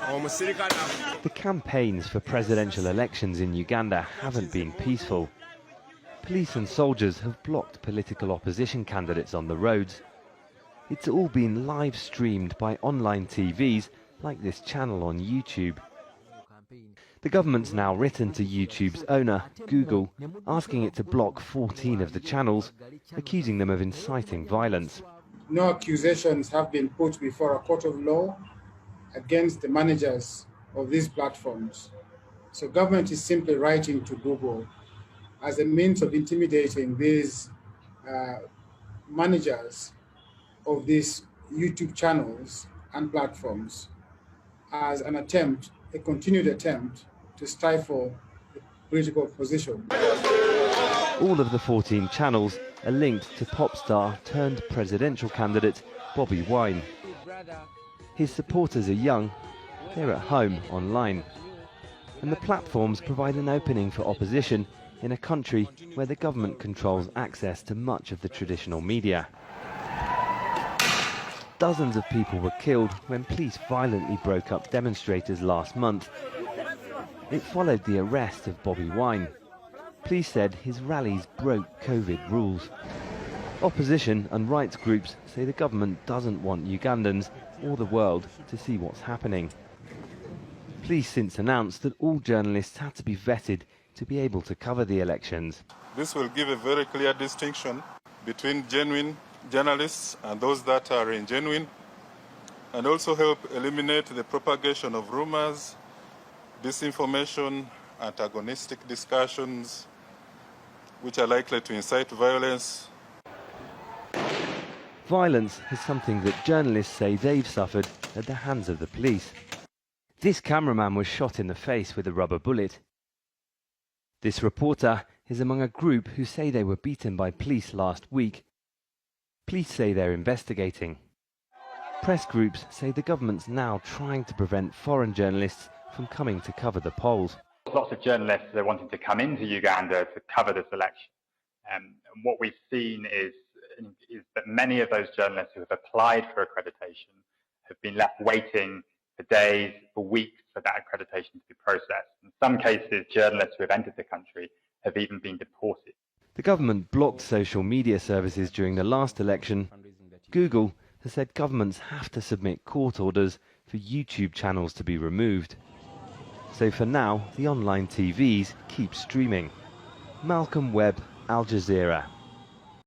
The campaigns for presidential elections in Uganda haven't been peaceful. Police and soldiers have blocked political opposition candidates on the roads. It's all been live streamed by online TVs like this channel on YouTube. The government's now written to YouTube's owner, Google, asking it to block 14 of the channels, accusing them of inciting violence. No accusations have been put before a court of law against the managers of these platforms. So government is simply writing to Google as a means of intimidating these managers of these YouTube channels and platforms as an attempt, a continued attempt to stifle the political opposition. All of the 14 channels are linked to pop star turned presidential candidate Bobi Wine. His supporters are young, they're at home online. And the platforms provide an opening for opposition in a country where the government controls access to much of the traditional media. Dozens of people were killed when police violently broke up demonstrators last month. It followed the arrest of Bobi Wine. Police said his rallies broke COVID rules. Opposition and rights groups say the government doesn't want Ugandans or the world to see what's happening. Police since announced that all journalists had to be vetted to be able to cover the elections. This will give a very clear distinction between genuine journalists and those that are ingenuine, and also help eliminate the propagation of rumors, disinformation, antagonistic discussions, which are likely to incite violence. Violence is something that journalists say they've suffered at the hands of the police. This cameraman was shot in the face with a rubber bullet. This reporter is among a group who say they were beaten by police last week. Police say they're investigating. Press groups say the government's now trying to prevent foreign journalists from coming to cover the polls. Lots of journalists are wanting to come into Uganda to cover this election. And what we've seen is that many of those journalists who have applied for accreditation have been left waiting for days, for weeks for that accreditation to be processed. In some cases, journalists who have entered the country have even been deported. The government blocked social media services during the last election. Google has said governments have to submit court orders for YouTube channels to be removed. So for now, the online TVs keep streaming. Malcolm Webb, Aljazeera.